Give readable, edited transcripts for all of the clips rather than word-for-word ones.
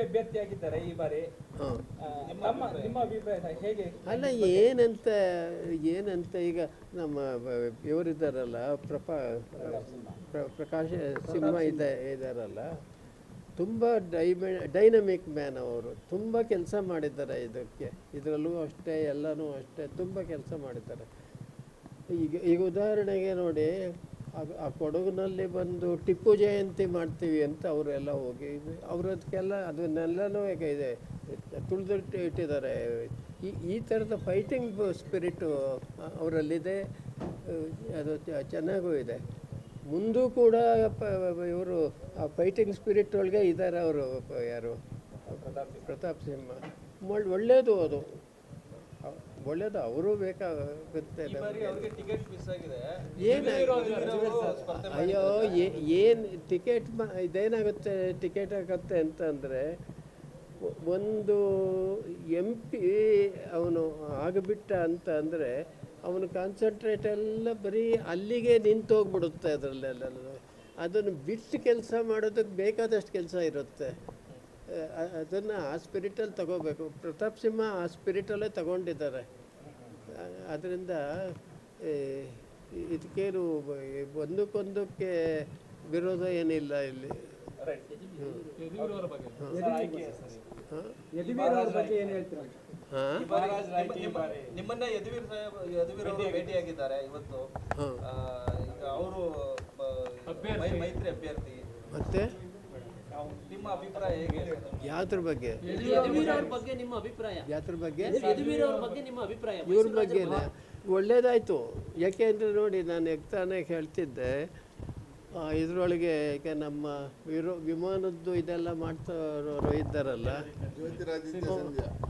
ಅಭ್ಯರ್ಥಿಯಾಗಿದ್ದಾರೆ ಈ ಬಾರಿ. ನಿಮ್ಮ ಅಭಿಪ್ರಾಯ ಹೇಗೆ? ಅಲ್ಲ, ಏನಂತ ಈಗ ನಮ್ಮ ಇವರಿದ್ದಾರಲ್ಲ, ಪ್ರಕಾಶ ಸಿಂಹ ಇದ್ದಾರಲ್ಲ, ತುಂಬ ಡೈನಮಿಕ್ ಮ್ಯಾನ್ ಅವರು. ತುಂಬ ಕೆಲಸ ಮಾಡಿದ್ದಾರೆ ಇದರಲ್ಲೂ ಅಷ್ಟೇ, ಎಲ್ಲನೂ ಅಷ್ಟೇ, ತುಂಬ ಕೆಲಸ ಮಾಡಿದ್ದಾರೆ. ಈಗ ಉದಾಹರಣೆಗೆ ನೋಡಿ, ಆ ಕೊಡಗಿನಲ್ಲಿ ಬಂದು ಟಿಪ್ಪು ಜಯಂತಿ ಮಾಡ್ತೀವಿ ಅಂತ ಅವರೆಲ್ಲ ಹೋಗಿ ಅವರದಕ್ಕೆಲ್ಲ ಅದನ್ನೆಲ್ಲನೂ ಈಗ ಇದೆ ಇಟ್ಟಿದ್ದಾರೆ. ಈ ಥರದ ಫೈಟಿಂಗ್ ಸ್ಪಿರಿಟು ಅವರಲ್ಲಿದೆ, ಅದು ಚೆನ್ನಾಗೂ ಇದೆ. ಮುಂದೂ ಕೂಡ ಇವರು ಆ ಫೈಟಿಂಗ್ ಸ್ಪಿರಿಟ್ ಒಳಗೆ ಇದ್ದಾರೆ ಅವರು. ಯಾರು? ಪ್ರತಾಪ್ ಸಿಂಹ. ಒಳ್ಳೆಯದು, ಅದು ಒಳ್ಳೇದು. ಅವರು ಬೇಕಾಗುತ್ತೆ. ಅಯ್ಯೋ, ಏನು ಟಿಕೆಟ್ ಇದೇನಾಗುತ್ತೆ, ಟಿಕೆಟ್ ಆಗುತ್ತೆ ಅಂತಂದರೆ, ಒಂದು MP ಅವನು ಆಗಿಬಿಟ್ಟ ಅಂತ ಅಂದರೆ ಅವನು ಕಾನ್ಸಂಟ್ರೇಟ್ ಎಲ್ಲ ಬರೀ ಅಲ್ಲಿಗೆ ನಿಂತೋಗ್ಬಿಡುತ್ತೆ. ಅದರಲ್ಲೆಲ್ಲ ಅದನ್ನು ಬಿಟ್ಟು ಕೆಲಸ ಮಾಡೋದಕ್ಕೆ ಬೇಕಾದಷ್ಟು ಕೆಲಸ ಇರುತ್ತೆ. ಅದನ್ನು ಆ ಸ್ಪಿರಿಟಲ್ಲಿ ತಗೋಬೇಕು. ಪ್ರತಾಪ್ ಸಿಂಹ ಆ ಸ್ಪಿರಿಟಲ್ಲೇ ತಗೊಂಡಿದ್ದಾರೆ. ಅದರಿಂದ ಇದಕ್ಕೇನು ಒಂದಕ್ಕೊಂದಕ್ಕೆ ವಿರೋಧ ಏನಿಲ್ಲ ಇಲ್ಲಿ. ನಿಮ್ಮನ್ನ ಯದುವೀರ್ ಅವರು ಭೇಟಿಯಾಗಿದ್ದಾರೆ ಇವತ್ತು. ಅವರು ಮೈತ್ರಿ ಅಭ್ಯರ್ಥಿ. ಮತ್ತೆ ನಿಮ್ಮ ಅಭಿಪ್ರಾಯ ಹೇಗೆ? ಯಾವ್ದ್ರ ಬಗ್ಗೆ? ನಿಮ್ಮ ಅಭಿಪ್ರಾಯ ಯಾವ್ದ್ರ ಬಗ್ಗೆ? ನಿಮ್ಮ ಅಭಿಪ್ರಾಯ ಇವ್ರ ಬಗ್ಗೆನೇ ಒಳ್ಳೇದಾಯಿತು. ಯಾಕೆ ಅಂದರೆ ನೋಡಿ, ನಾನು ತಾನೇ ಹೇಳ್ತಿದ್ದೆ, ಇದರೊಳಗೆ ಈಗ ನಮ್ಮ ವಿಮಾನದ್ದು ಇದೆಲ್ಲ ಮಾಡ್ತಾರೋ ಇದ್ದಾರಲ್ಲ,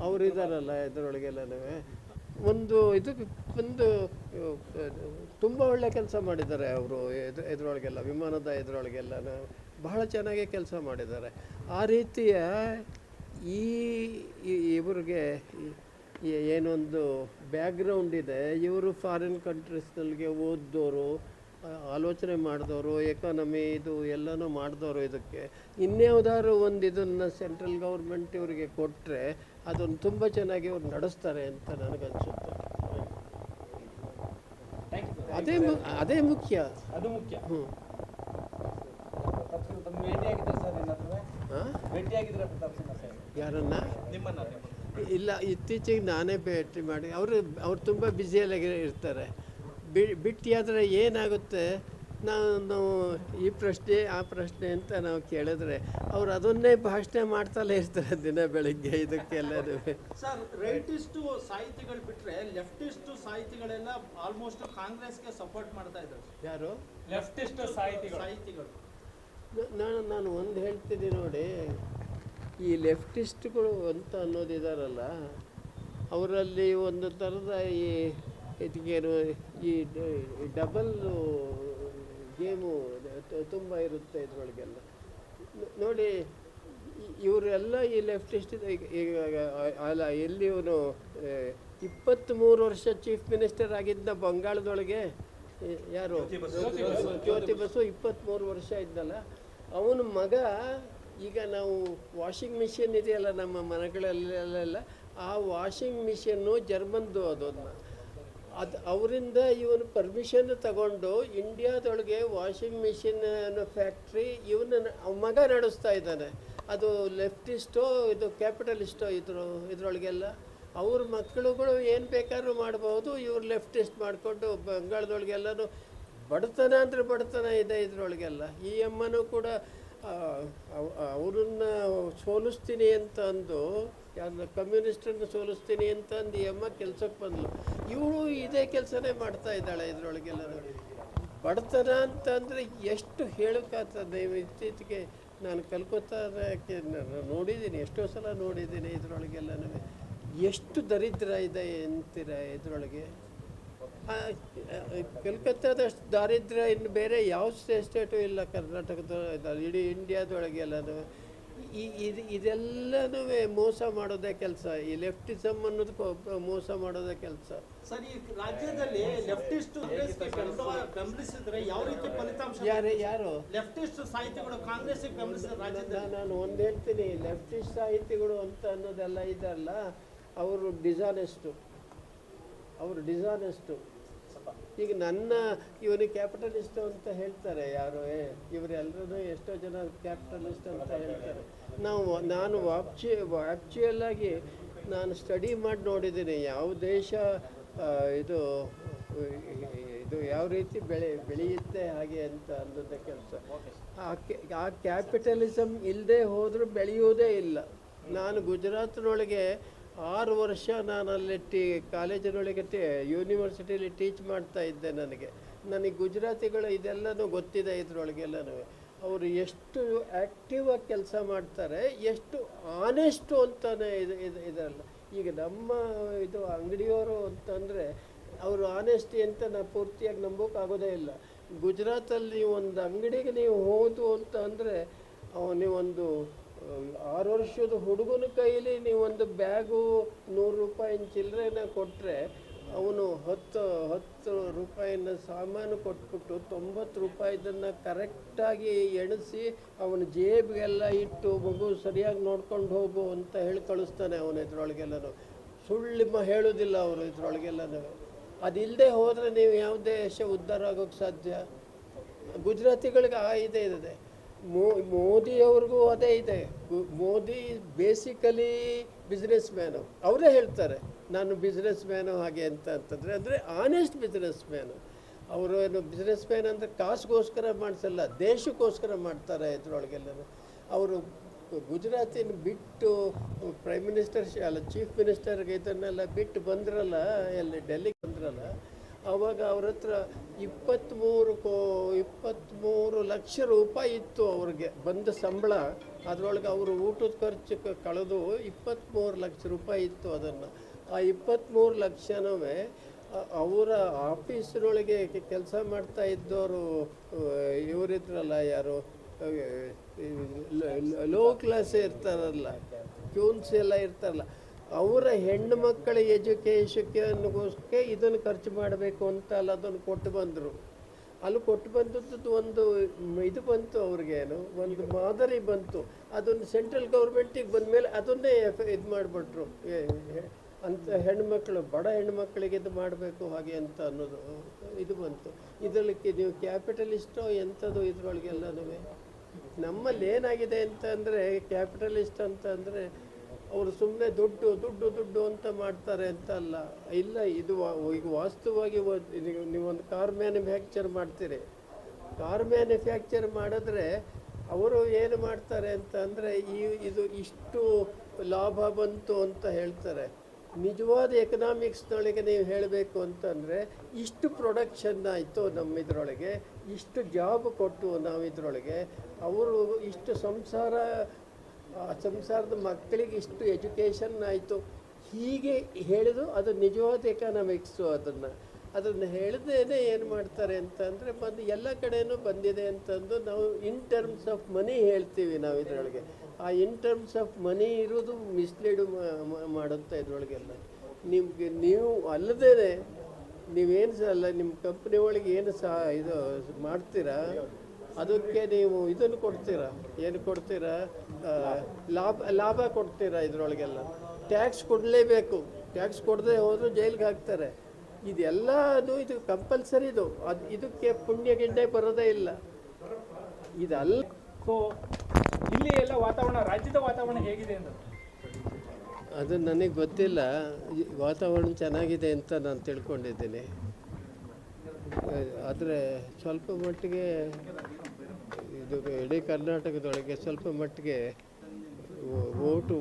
ಅವರು ಇದ್ದಾರಲ್ಲ, ಇದರೊಳಗೆಲ್ಲನೂ ಒಂದು ತುಂಬ ಒಳ್ಳೆ ಕೆಲಸ ಮಾಡಿದ್ದಾರೆ ಅವರು. ಇದರೊಳಗೆಲ್ಲ ವಿಮಾನದ ಇದರೊಳಗೆಲ್ಲ ಬಹಳ ಚೆನ್ನಾಗಿ ಕೆಲಸ ಮಾಡಿದ್ದಾರೆ. ಆ ರೀತಿಯ ಇವ್ರಿಗೆ ಏನೊಂದು ಬ್ಯಾಕ್ಗ್ರೌಂಡ್ ಇದೆ. ಇವರು ಫಾರಿನ್ ಕಂಟ್ರೀಸ್ನಲ್ಲಿಗೆ ಓದಿದವರು, ಆಲೋಚನೆ ಮಾಡಿದವರು, ಎಕಾನಮಿ ಇದು ಎಲ್ಲನೂ ಮಾಡಿದವರು. ಇದಕ್ಕೆ ಇನ್ಯಾವುದಾದ್ರು ಒಂದು ಇದನ್ನು ಸೆಂಟ್ರಲ್ ಗೌರ್ಮೆಂಟ್ ಇವರಿಗೆ ಕೊಟ್ಟರೆ ಅದನ್ನು ತುಂಬ ಚೆನ್ನಾಗಿ ಅವ್ರು ನಡೆಸ್ತಾರೆ ಅಂತ ನನಗನ್ಸುತ್ತೆ. ಅದೇ ಮುಖ್ಯ. ಅದು ಮುಖ್ಯ. ಯಾರನ್ನ? ಇಲ್ಲ, ಇತ್ತೀಚೆಗೆ ನಾನೇ ಭೇಟಿ ಮಾಡಿ. ಅವ್ರು ತುಂಬ ಬ್ಯುಸಿಯಲ್ಲಿ ಇರ್ತಾರೆ. ಬಿಟ್ಟಿಯಾದರೆ ಏನಾಗುತ್ತೆ, ನಾವು ಈ ಪ್ರಶ್ನೆ ಆ ಪ್ರಶ್ನೆ ಅಂತ ನಾವು ಕೇಳಿದ್ರೆ ಅವ್ರು ಅದನ್ನೇ ಭಾಷಣ ಮಾಡ್ತಲೇ ಇರ್ತಾರೆ ದಿನ ಬೆಳಿಗ್ಗೆ. ಇದಕ್ಕೆಲ್ಲ ಸರ್, ರೈಟಿಸ್ಟು ಸಾಹಿತಿಗಳು ಬಿಟ್ಟರೆ ಲೆಫ್ಟಿಸ್ಟು ಸಾಹಿತಿಗಳೆಲ್ಲ ಆಲ್ಮೋಸ್ಟ್ ಕಾಂಗ್ರೆಸ್ಗೆ ಸಪೋರ್ಟ್ ಮಾಡ್ತಾ ಇದ್ದಾರೆ. ಯಾರು? ಲೆಫ್ಟಿಸ್ಟ್ ಸಾಹಿತಿಗಳು. ನಾನು ಒಂದು ಹೇಳ್ತೀನಿ ನೋಡಿ, ಈ ಲೆಫ್ಟಿಸ್ಟ್ಗಳು ಅಂತ ಅನ್ನೋದಿದಾರಲ್ಲ, ಅವರಲ್ಲಿ ಒಂದು ಥರದ ಇದಕ್ಕೇನು ಈ ಡಬಲ್ ಗೇಮು ತುಂಬ ಇರುತ್ತೆ ಇದರೊಳಗೆಲ್ಲ. ನೋಡಿ, ಇವರೆಲ್ಲ ಈ ಲೆಫ್ಟಿಸ್ಟ್ ಈಗ ಅಲ್ಲ, ಎಲ್ಲಿ ಇವನು 23 ವರ್ಷ ಚೀಫ್ ಮಿನಿಸ್ಟರ್ ಆಗಿದ್ದ ಬಂಗಾಳದೊಳಗೆ. ಯಾರು? ಜ್ಯೋತಿ ಬಸು 23 ವರ್ಷ ಇದ್ದಲ್ಲ. ಅವನ ಮಗ ಈಗ ನಾವು ವಾಷಿಂಗ್ ಮಿಷಿನ್ ಇದೆಯಲ್ಲ ನಮ್ಮ ಮನೆಗಳಲ್ಲೆಲ್ಲ, ಆ ವಾಷಿಂಗ್ ಮಿಷನ್ನು ಜರ್ಮನ್ದು. ಅದು ಅವರಿಂದ ಇವನು ಪರ್ಮಿಷನ್ ತಗೊಂಡು ಇಂಡಿಯಾದೊಳಗೆ ವಾಷಿಂಗ್ ಮಿಷಿನ್ ಫ್ಯಾಕ್ಟ್ರಿ ಇವನ ಮಗ ನಡೆಸ್ತಾ ಇದ್ದಾನೆ. ಅದು ಲೆಫ್ಟಿಸ್ಟೋ ಇದು ಕ್ಯಾಪಿಟಲಿಸ್ಟೋ ಇದ್ರೊಳಗೆಲ್ಲ ಅವ್ರ ಮಕ್ಕಳುಗಳು ಏನು ಬೇಕಾದ್ರೂ ಮಾಡ್ಬೋದು. ಇವ್ರು ಲೆಫ್ಟಿಸ್ಟ್ ಮಾಡಿಕೊಂಡು ಬಂಗಾಳದೊಳಗೆಲ್ಲನೂ ಬಡತನ ಅಂದರೆ ಬಡತನ ಇದೆ ಇದರೊಳಗೆಲ್ಲ. ಈ ಅಮ್ಮನೂ ಕೂಡ ಅವ್ರನ್ನ ಸೋಲಿಸ್ತೀನಿ ಅಂತ ಅಂದು, ಯಾರನ್ನ ಕಮ್ಯುನಿಸ್ಟನ್ನು ಸೋಲಿಸ್ತೀನಿ ಅಂತ ಅಂದು ಈ ಅಮ್ಮ ಕೆಲಸಕ್ಕೆ ಬಂದಳು. ಇವಳು ಇದೇ ಕೆಲಸನೇ ಮಾಡ್ತಾ ಇದ್ದಾಳೆ ಇದರೊಳಗೆಲ್ಲ. ಬಡತನ ಅಂತ ಅಂದರೆ ಎಷ್ಟು ಹೇಳೋಕ್ಕಾಗ್ತದೆ. ಇತ್ತೀಚೆಗೆ ನಾನು ಕಲ್ಕತ್ತಾಕ್ಕೆ ನೋಡಿದ್ದೀನಿ, ಎಷ್ಟೋ ಸಲ ನೋಡಿದ್ದೀನಿ. ಇದರೊಳಗೆಲ್ಲನೂ ಎಷ್ಟು ದರಿದ್ರ ಇದೆ ಅಂತೀರ ಇದರೊಳಗೆ. ಕಲ್ಕತ್ತಾದಷ್ಟು ದಾರಿದ್ರ್ಯ ಇನ್ನು ಬೇರೆ ಯಾವ ಸ್ಟೇಟು ಇಲ್ಲ ಕರ್ನಾಟಕದ, ಇಡೀ ಇಂಡಿಯಾದೊಳಗೆಲ್ಲನೂ. ಇದೆಲ್ಲನೂ ಮೋಸ ಮಾಡೋದೇ ಕೆಲಸ. ಈ ಲೆಫ್ಟಿಸಮ್ ಅನ್ನೋದು ಮೋಸ ಮಾಡೋದೇ ಕೆಲಸ. ಸರ್, ಈ ರಾಜ್ಯದಲ್ಲಿ ಲೆಫ್ಟಿಸ್ಟ್ ಬೆಂಬಲಿಸಿದ್ರೆ ಯಾವ ರೀತಿ ಫಲಿತಾಂಶ? ಯಾರು ಲೆಫ್ಟಿಸ್ಟ್ ಸಾಹಿತಿಗಳು ಕಾಂಗ್ರೆಸ್ ಬೆಂಬಲಿಸಿದ ರಾಜ್ಯದಲ್ಲಿ ನಾನು ಒಂದು ಹೇಳ್ತೀನಿ, ಲೆಫ್ಟಿಸ್ಟ್ ಸಾಹಿತಿಗಳು ಅಂತ ಅನ್ನೋದೆಲ್ಲ ಇದಲ್ಲ, ಅವರು ಡಿಸಾನೆಸ್ಟು. ಈಗ ಇವನಿಗೆ ಕ್ಯಾಪಿಟಲಿಸ್ಟ್ ಅಂತ ಹೇಳ್ತಾರೆ ಯಾರು, ಇವರೆಲ್ಲರೂ ಎಷ್ಟೋ ಜನ ಕ್ಯಾಪಿಟಲಿಸ್ಟ್ ಅಂತ ಹೇಳ್ತಾರೆ. ನಾನು ಆ್ಯಕ್ಚುಯಲ್ ಆಗಿ ನಾನು ಸ್ಟಡಿ ಮಾಡಿ ನೋಡಿದ್ದೀನಿ ಯಾವ ದೇಶ ಇದು ಯಾವ ರೀತಿ ಬೆಳೆಯುತ್ತೆ ಹಾಗೆ ಅಂತ ಅನ್ನೋದೇ ಕೆಲಸ. ಆ ಕ್ಯಾಪಿಟಲಿಸಮ್ ಇಲ್ಲದೆ ಹೋದರೂ ಬೆಳೆಯೋದೇ ಇಲ್ಲ. ನಾನು ಗುಜರಾತ್ನೊಳಗೆ 6 ವರ್ಷ ನಾನು ಅಲ್ಲಿ ಕಾಲೇಜಿನೊಳಗೆ ಯೂನಿವರ್ಸಿಟಿಯಲ್ಲಿ ಟೀಚ್ ಮಾಡ್ತಾ ಇದ್ದೆ. ನನಗೆ ಗುಜರಾತಿಗಳು ಇದೆಲ್ಲನೂ ಗೊತ್ತಿದೆ. ಇದರೊಳಗೆಲ್ಲನೂ ಅವರು ಎಷ್ಟು ಆ್ಯಕ್ಟಿವ್ ಆಗಿ ಕೆಲಸ ಮಾಡ್ತಾರೆ, ಎಷ್ಟು ಆನೆಸ್ಟು ಅಂತಾನೆ ಇದಲ್ಲ. ಈಗ ನಮ್ಮ ಅಂಗಡಿಯವರು ಅಂತಂದರೆ ಅವರು ಆನೆಸ್ಟಿ ಅಂತ ನಾವು ಪೂರ್ತಿಯಾಗಿ ನಂಬೋಕ್ಕಾಗೋದೇ ಇಲ್ಲ. ಗುಜರಾತಲ್ಲಿ ಒಂದು ಅಂಗಡಿಗೆ ನೀವು ಹೋದು ಅಂತ ಅಂದರೆ ನೀವೊಂದು 6 ವರ್ಷದ ಹುಡುಗನ ಕೈಯಲ್ಲಿ ನೀವೊಂದು ಬ್ಯಾಗು 100 ರೂಪಾಯಿನ ಚಿಲ್ಲರೆನ ಕೊಟ್ಟರೆ ಅವನು 10 ರೂಪಾಯಿನ ಸಾಮಾನು ಕೊಟ್ಬಿಟ್ಟು 90 ರೂಪಾಯಿದನ್ನು ಕರೆಕ್ಟಾಗಿ ಎಣಿಸಿ ಅವನ ಜೇಬಿಗೆಲ್ಲ ಇಟ್ಟು ಮಗು ಸರಿಯಾಗಿ ನೋಡ್ಕೊಂಡು ಹೋಗು ಅಂತ ಹೇಳಿ ಕಳಿಸ್ತಾನೆ ಅವನು. ಇದ್ರೊಳಗೆಲ್ಲನೂ ಸುಳ್ಳು ಹೇಳೋದಿಲ್ಲ ಅವರು. ಇದ್ರೊಳಗೆಲ್ಲನೂ ಅದಿಲ್ಲದೆ ಹೋದರೆ ನೀವು ಯಾವ ದೇಶ ಉದ್ಧಾರ ಆಗೋಕ್ಕೆ ಸಾಧ್ಯ? ಗುಜರಾತಿಗಳಿಗೆ ಇದೆ. ಮೋದಿಯವ್ರಿಗೂ ಅದೇ ಇದೆ. Modi basically business man. ಅವರೇ ಹೇಳ್ತಾರೆ ನಾನು ಬಿಸ್ನೆಸ್ ಮ್ಯಾನು ಹಾಗೆ ಅಂತಂದರೆ ಅಂದರೆ ಆನೆಸ್ಟ್ ಬಿಸ್ನೆಸ್ ಮ್ಯಾನು. ಅವರು ಏನು ಬಿಸ್ನೆಸ್ ಮ್ಯಾನ್ ಅಂದರೆ ಕಾಸಿಗೋಸ್ಕರ ಮಾಡಿಸಲ್ಲ, ದೇಶಕ್ಕೋಸ್ಕರ ಮಾಡ್ತಾರೆ. ಇದ್ರೊಳಗೆಲ್ಲರೂ ಅವರು ಗುಜರಾತಿನ ಬಿಟ್ಟು ಪ್ರೈಮ್ ಮಿನಿಸ್ಟರ್ ಚೀಫ್ ಮಿನಿಸ್ಟರ್ಗೆ ಇದನ್ನೆಲ್ಲ ಬಿಟ್ಟು ಬಂದ್ರಲ್ಲ, ಎಲ್ಲಿ ಡೆಲ್ಲಿಗೆ ಬಂದ್ರಲ್ಲ, ಆವಾಗ ಅವ್ರ ಹತ್ರ 23 ಲಕ್ಷ ರೂಪಾಯಿ ಇತ್ತು ಅವ್ರಿಗೆ ಬಂದ ಸಂಬಳ. ಅದರೊಳಗೆ ಅವರು ಊಟದ ಖರ್ಚು ಕಳೆದು 23 ಲಕ್ಷ ರೂಪಾಯಿ ಇತ್ತು. ಅದನ್ನು ಆ 23 ಲಕ್ಷನೂ ಅವರ ಆಫೀಸಿನೊಳಗೆ ಕೆಲಸ ಮಾಡ್ತಾ ಇದ್ದವರು ಇವರಿದ್ರಲ್ಲ, ಯಾರು ಲೋ ಕ್ಲಾಸ್ ಇರ್ತಾರಲ್ಲ, ಕ್ಯೂನ್ಸ್ ಎಲ್ಲ ಇರ್ತಾರಲ್ಲ, ಅವರ ಹೆಣ್ಣು ಮಕ್ಕಳ ಎಜುಕೇಷನ್ಗೋಸ್ಕರ ಇದನ್ನು ಖರ್ಚು ಮಾಡಬೇಕು ಅಂತ ಅಲ್ಲ, ಅದನ್ನು ಕೊಟ್ಟು ಬಂದರು. ಅಲ್ಲಿ ಕೊಟ್ಟು ಬಂದದ್ದು ಒಂದು ಇದು ಬಂತು, ಅವ್ರಿಗೇನು ಒಂದು ಮಾದರಿ ಬಂತು. ಅದನ್ನು ಸೆಂಟ್ರಲ್ ಗೌರ್ಮೆಂಟಿಗೆ ಬಂದಮೇಲೆ ಅದನ್ನೇ ಇದು ಮಾಡಿಬಿಟ್ರು. ಅಂತ ಹೆಣ್ಮಕ್ಳು, ಬಡ ಹೆಣ್ಮಕ್ಳಿಗೆ ಇದು ಮಾಡಬೇಕು ಹಾಗೆ ಅಂತ ಅನ್ನೋದು ಇದು ಬಂತು. ಇದರಲ್ಲಿ ನೀವು ಕ್ಯಾಪಿಟಲಿಸ್ಟೋ ಎಂಥದ್ದು ಇದ್ರೊಳಗೆಲ್ಲನೂ. ನಮ್ಮಲ್ಲಿ ಏನಾಗಿದೆ ಅಂತಂದರೆ ಕ್ಯಾಪಿಟಲಿಸ್ಟ್ ಅಂತಂದರೆ ಅವರು ಸುಮ್ಮನೆ ದುಡ್ಡು ಅಂತ ಮಾಡ್ತಾರೆ ಅಂತ ಅಲ್ಲ. ಇಲ್ಲ, ಇದು ಈಗ ವಾಸ್ತವವಾಗಿ ನೀವೊಂದು ಕಾರ್ ಮ್ಯಾನುಫ್ಯಾಕ್ಚರ್ ಮಾಡ್ತೀರಿ. ಕಾರ್ ಮ್ಯಾನುಫ್ಯಾಕ್ಚರ್ ಮಾಡಿದ್ರೆ ಅವರು ಏನು ಮಾಡ್ತಾರೆ ಅಂತ ಅಂದರೆ ಇದು ಇಷ್ಟು ಲಾಭ ಬಂತು ಅಂತ ಹೇಳ್ತಾರೆ. ನಿಜವಾದ ಎಕನಾಮಿಕ್ಸ್ನೊಳಗೆ ನೀವು ಹೇಳಬೇಕು ಅಂತಂದರೆ ಇಷ್ಟು ಪ್ರೊಡಕ್ಷನ್ ಆಯಿತು ನಮ್ಮ ಇದರೊಳಗೆ, ಇಷ್ಟು ಜಾಬ್ ಕೊಟ್ಟು ನಾವು ಇದರೊಳಗೆ, ಅವರು ಇಷ್ಟು ಸಂಸಾರದ ಮಕ್ಕಳಿಗೆ ಇಷ್ಟು ಎಜುಕೇಷನ್ ಆಯಿತು, ಹೀಗೆ ಹೇಳಿದು ಅದು ನಿಜವಾದ ಎಕನಾಮಿಕ್ಸು. ಅದನ್ನು ಹೇಳಿದೇನೆ ಏನು ಮಾಡ್ತಾರೆ ಅಂತಂದರೆ ಎಲ್ಲ ಕಡೆಯೂ ಬಂದಿದೆ ಅಂತಂದು ನಾವು ಇನ್ ಟರ್ಮ್ಸ್ ಆಫ್ ಮನಿ ಹೇಳ್ತೀವಿ ನಾವು ಇದರೊಳಗೆ. ಆ ಇನ್ ಟರ್ಮ್ಸ್ ಆಫ್ ಮನಿ ಇರೋದು ಮಿಸ್ಲೀಡು ಮಾಡುತ್ತೆ ಇದರೊಳಗೆಲ್ಲ. ನೀವು ಅಲ್ಲದೇ ನೀವೇನು ಅಲ್ಲ, ನಿಮ್ಮ ಕಂಪ್ನಿ ಒಳಗೆ ಏನು ಇದು ಮಾಡ್ತೀರಾ ಅದಕ್ಕೆ ನೀವು ಇದನ್ನು ಕೊಡ್ತೀರಾ, ಏನು ಕೊಡ್ತೀರಾ, ಲಾಭ ಕೊಡ್ತೀರಾ. ಇದರೊಳಗೆಲ್ಲ ಟ್ಯಾಕ್ಸ್ ಕೊಡಲೇಬೇಕು. ಟ್ಯಾಕ್ಸ್ ಕೊಡದೆ ಹೋದರೂ ಜೈಲಿಗೆ ಹಾಕ್ತಾರೆ. ಇದೆಲ್ಲದು ಇದು ಕಂಪಲ್ಸರಿ. ಇದಕ್ಕೆ ಪುಣ್ಯ ಗಿಂಡೆ ಬರೋದೇ ಇಲ್ಲ. ಇದಲ್ಲ. ಸೊ ಇಲ್ಲಿ ಎಲ್ಲ ವಾತಾವರಣ, ರಾಜ್ಯದ ವಾತಾವರಣ ಹೇಗಿದೆ ಅಂತ ಅದು ನನಗೆ ಗೊತ್ತಿಲ್ಲ. ವಾತಾವರಣ ಚೆನ್ನಾಗಿದೆ ಅಂತ ನಾನು ತಿಳ್ಕೊಂಡಿದ್ದೀನಿ. ಆದರೆ ಸ್ವಲ್ಪ ಮಟ್ಟಿಗೆ ಇದು ಇಡೀ ಕರ್ನಾಟಕದೊಳಗೆ ಸ್ವಲ್ಪ ಮಟ್ಟಿಗೆ ಓಟು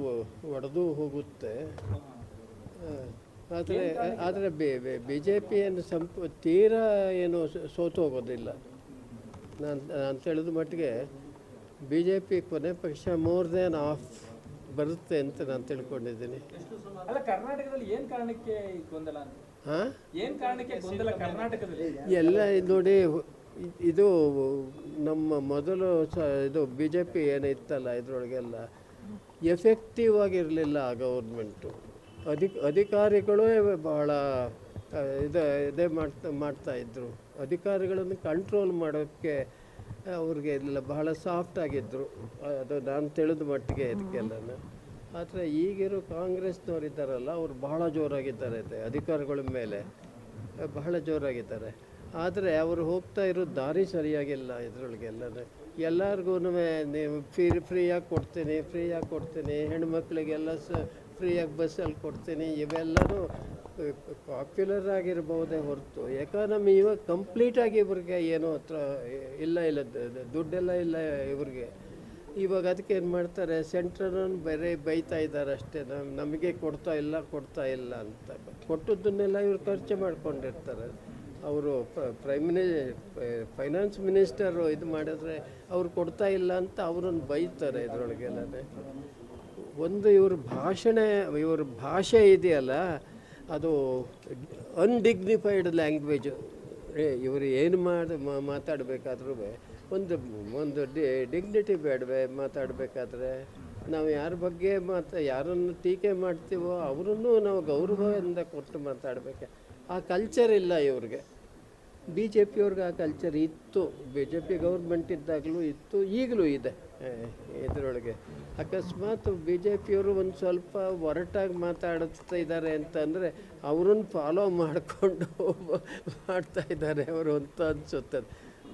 ಒಡೆದು ಹೋಗುತ್ತೆ. ಆದರೆ BJP ಏನು ತೀರಾ ಏನು ಸೋತು ಹೋಗೋದಿಲ್ಲ. ನಾನು ತಿಳಿದ ಮಟ್ಟಿಗೆ BJP ಕೊನೆ ಪಕ್ಷ ಮೋರ್ ದೆನ್ ಹಾಫ್ ಬರುತ್ತೆ ಅಂತ ನಾನು ತಿಳ್ಕೊಂಡಿದ್ದೀನಿ. ಅಲ್ಲ, ಕರ್ನಾಟಕದಲ್ಲಿ ಏನು ಕಾರಣಕ್ಕೆ ಗೊಂದಲ ಅಂತ? ಏನು ಕಾರಣಕ್ಕೆ ಗೊಂದಲ ಕರ್ನಾಟಕದಲ್ಲಿ? ಎಲ್ಲ ನೋಡಿ, ಇದು ನಮ್ಮ ಮೊದಲು ಇದು BJP ಏನಿತ್ತಲ್ಲ ಇದರೊಳಗೆಲ್ಲ ಎಫೆಕ್ಟಿವ್ ಆಗಿರಲಿಲ್ಲ ಆ ಗೌರ್ಮೆಂಟು. ಅಧಿಕಾರಿಗಳು ಬಹಳ ಇದೇ ಮಾಡ್ತಾಯಿದ್ರು. ಅಧಿಕಾರಿಗಳನ್ನು ಕಂಟ್ರೋಲ್ ಮಾಡೋಕ್ಕೆ ಅವ್ರಿಗೆ ಇಲ್ಲ, ಬಹಳ ಸಾಫ್ಟ್ ಆಗಿದ್ದರು. ಅದು ನಾನು ತಿಳಿದ ಮಟ್ಟಿಗೆ ಇದಕ್ಕೆಲ್ಲ. ಆದರೆ ಈಗಿರೋ ಕಾಂಗ್ರೆಸ್ನವ್ರು ಇದ್ದಾರಲ್ಲ, ಅವರು ಬಹಳ ಜೋರಾಗಿದ್ದಾರೆ ಅಧಿಕಾರಿಗಳ ಮೇಲೆ, ಬಹಳ ಜೋರಾಗಿದ್ದಾರೆ. ಆದರೆ ಅವರು ಹೋಗ್ತಾ ಇರೋ ದಾರಿ ಸರಿಯಾಗಿಲ್ಲ. ಇದರೊಳಗೆಲ್ಲ ಎಲ್ಲರಿಗೂ ನೀವು ಫ್ರೀಯಾಗಿ ಕೊಡ್ತೀನಿ, ಹೆಣ್ಮಕ್ಳಿಗೆಲ್ಲ ಫ್ರೀಯಾಗಿ ಬಸ್ಸಲ್ಲಿ ಕೊಡ್ತೀನಿ, ಇವೆಲ್ಲನೂ ಪಾಪ್ಯುಲರ್ ಆಗಿರ್ಬೋದೇ ಹೊರತು ಎಕಾನಮಿ ಇವಾಗ ಕಂಪ್ಲೀಟಾಗಿ ಇವ್ರಿಗೆ ಏನೋ ಹತ್ರ ಇಲ್ಲ ದುಡ್ಡೆಲ್ಲ ಇಲ್ಲ ಇವ್ರಿಗೆ. ಇವಾಗ ಅದಕ್ಕೆ ಏನು ಮಾಡ್ತಾರೆ, ಸೆಂಟ್ರನ್ನು ಬೇರೆ ಬೈತಾ ಇದ್ದಾರೆ ಅಷ್ಟೇ, ನಮಗೆ ಕೊಡ್ತಾ ಇಲ್ಲ ಅಂತ. ಕೊಟ್ಟದ್ದನ್ನೆಲ್ಲ ಇವ್ರು ಖರ್ಚು ಮಾಡ್ಕೊಂಡಿರ್ತಾರೆ. ಅವರು ಫೈನಾನ್ಸ್ ಮಿನಿಸ್ಟರು ಇದು ಮಾಡಿದ್ರೆ ಅವ್ರು ಕೊಡ್ತಾ ಇಲ್ಲ ಅಂತ ಅವರನ್ನು ಬೈತಾರೆ. ಇದರೊಳಗೆಲ್ಲ ಇವ್ರ ಭಾಷೆ ಇದೆಯಲ್ಲ, ಅದು ಅನ್ಡಿಗ್ನಿಫೈಡ್ ಲ್ಯಾಂಗ್ವೇಜು. ಇವರು ಏನು ಮಾತಾಡಬೇಕಾದ್ರೂ ಒಂದು ಡಿಗ್ನಿಟಿ ಬೇಡವೆ ಮಾತಾಡಬೇಕಾದ್ರೆ. ನಾವು ಯಾರ ಬಗ್ಗೆ ಯಾರನ್ನು ಟೀಕೆ ಮಾಡ್ತೀವೋ ಅವರನ್ನು ನಾವು ಗೌರವದಿಂದ ಕೊಟ್ಟು ಮಾತಾಡಬೇಕು. ಆ ಕಲ್ಚರ್ ಇಲ್ಲ ಇವ್ರಿಗೆ. ಬಿ ಜೆ ಪಿಯವ್ರಿಗೆ ಆ ಕಲ್ಚರ್ ಇತ್ತು, ಬಿ ಜೆ ಪಿ ಗೌರ್ಮೆಂಟ್ ಇದ್ದಾಗಲೂ ಇತ್ತು, ಈಗಲೂ ಇದೆ. ಇದರೊಳಗೆ ಅಕಸ್ಮಾತ್ ಬಿ ಜೆ ಪಿಯವರು ಒಂದು ಸ್ವಲ್ಪ ಒರಟಾಗಿ ಮಾತಾಡ್ತಾ ಇದ್ದಾರೆ ಅಂತಂದರೆ ಅವ್ರನ್ನ ಫಾಲೋ ಮಾಡಿಕೊಂಡು ಮಾಡ್ತಾ ಇದ್ದಾರೆ ಅವರು ಅಂತ ಅನಿಸುತ್ತೆ.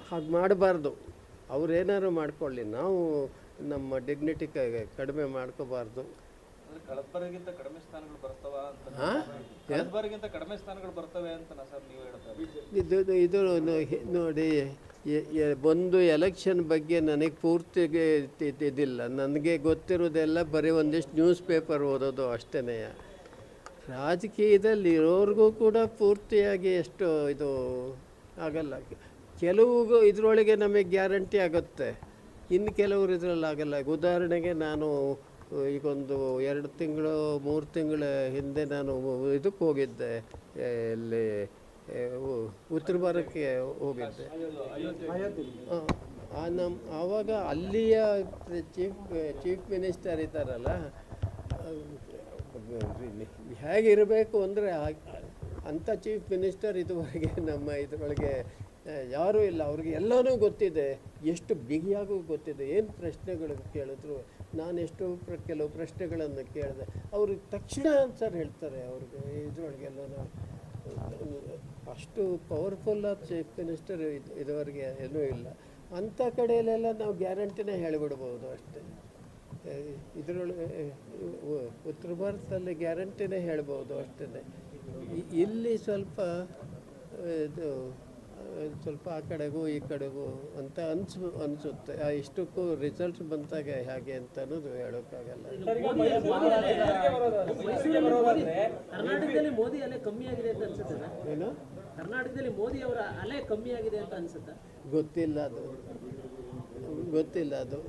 ಹಾಗೆ ಮಾಡಬಾರ್ದು. ಅವ್ರೇನಾದ್ರು ಮಾಡ್ಕೊಳ್ಳಿ, ನಾವು ನಮ್ಮ ಡಿಗ್ನಿಟಿ ಕಡಿಮೆ ಮಾಡ್ಕೋಬಾರ್ದು. ಕಳೆದ ಬಾರಿಗಿಂತ ಕಡಿಮೆ ಸ್ಥಾನಗಳು ಬರ್ತವ ಅಂತ, ಕಳೆದ ಬಾರಿಗಿಂತ ಕಡಿಮೆ ಸ್ಥಾನಗಳು ಬರ್ತವೆ ಅಂತ ಸರ್ ನೀವು ಹೇಳ್ತಾರೆ. ಇದು ನೋಡಿ, ಒಂದು ಎಲೆಕ್ಷನ್ ಬಗ್ಗೆ ನನಗೆ ಪೂರ್ತಿಗೆ ಇದಿಲ್ಲ. ನನಗೆ ಗೊತ್ತಿರೋದೆಲ್ಲ ಬರೀ ಒಂದಿಷ್ಟು ನ್ಯೂಸ್ ಪೇಪರ್ ಓದೋದು ಅಷ್ಟೇ. ರಾಜಕೀಯದಲ್ಲಿ ಇರೋರಿಗೂ ಕೂಡ ಪೂರ್ತಿಯಾಗಿ ಎಷ್ಟು ಇದು ಆಗಲ್ಲ. ಕೆಲವು ಇದರೊಳಗೆ ನಮಗೆ ಗ್ಯಾರಂಟಿ ಆಗುತ್ತೆ, ಇನ್ನು ಕೆಲವರು ಇದರಲ್ಲಿ ಆಗಲ್ಲ. ಉದಾಹರಣೆಗೆ ನಾನು ಈಗೊಂದು 2 ತಿಂಗಳು 3 ತಿಂಗಳ ಹಿಂದೆ ನಾನು ಇದಕ್ಕೆ ಹೋಗಿದ್ದೆ, ಇಲ್ಲಿ ಉತ್ತರ ಭಾರತಕ್ಕೆ ಹೋಗಿದ್ದೆ. ಆವಾಗ ಅಲ್ಲಿಯ ಚೀಫ್ ಮಿನಿಸ್ಟರ್ ಇದ್ದಾರಲ್ಲ, ಹೇಗಿರಬೇಕು ಅಂದರೆ ಅಂಥ ಚೀಫ್ ಮಿನಿಸ್ಟರ್ ಇದುವರೆಗೆ ನಮ್ಮ ಇದರೊಳಗೆ ಯಾರೂ ಇಲ್ಲ. ಅವ್ರಿಗೆ ಎಲ್ಲನೂ ಗೊತ್ತಿದೆ, ಎಷ್ಟು ಬಿಗಿಯಾಗೂ ಗೊತ್ತಿದೆ. ಏನು ಪ್ರಶ್ನೆಗಳು ಕೇಳಿದ್ರು, ನಾನು ಕೆಲವು ಪ್ರಶ್ನೆಗಳನ್ನು ಕೇಳಿದೆ, ಅವ್ರಿಗೆ ತಕ್ಷಣ ಆನ್ಸರ್ ಹೇಳ್ತಾರೆ. ಅವ್ರಿಗೆ ಇದರೊಳಗೆಲ್ಲ ಅಷ್ಟು ಪವರ್ಫುಲ್ಲಾದ ಚೀಫ್ ಮಿನಿಸ್ಟರ್ ಇದುವರೆಗೆ ಏನೂ ಇಲ್ಲ. ಅಂಥ ಕಡೆಯಲ್ಲೆಲ್ಲ ನಾವು ಗ್ಯಾರಂಟಿನೇ ಹೇಳಿಬಿಡ್ಬೋದು ಅಷ್ಟೇ. ಇದರೊಳಗೆ ಉತ್ತರ ಭಾರತದಲ್ಲಿ ಗ್ಯಾರಂಟಿನೇ ಹೇಳ್ಬೋದು ಅಷ್ಟೇ. ಇಲ್ಲಿ ಸ್ವಲ್ಪ ಇದು ಆ ಕಡೆಗೂ ಈ ಕಡೆಗೂ ಅಂತ ಅನಿಸುತ್ತೆ. ಇಷ್ಟಕ್ಕೂ ರಿಸಲ್ಟ್ ಬಂದಾಗ ಹೇಗೆ ಅಂತ ಅನ್ನೋದು ಹೇಳೋಕ್ಕಾಗಲ್ಲ. ಕರ್ನಾಟಕದಲ್ಲಿ ಮೋದಿ ಅಲೆ ಕಮ್ಮಿ ಆಗಿದೆ ಅಂತ ಅನ್ಸುತ್ತೆ. ಏನು ಕರ್ನಾಟಕದಲ್ಲಿ ಮೋದಿ ಅವರ ಅಲೆ ಕಮ್ಮಿ ಆಗಿದೆ ಅಂತ ಅನ್ಸುತ್ತೆ. ಗೊತ್ತಿಲ್ಲ ಅದು.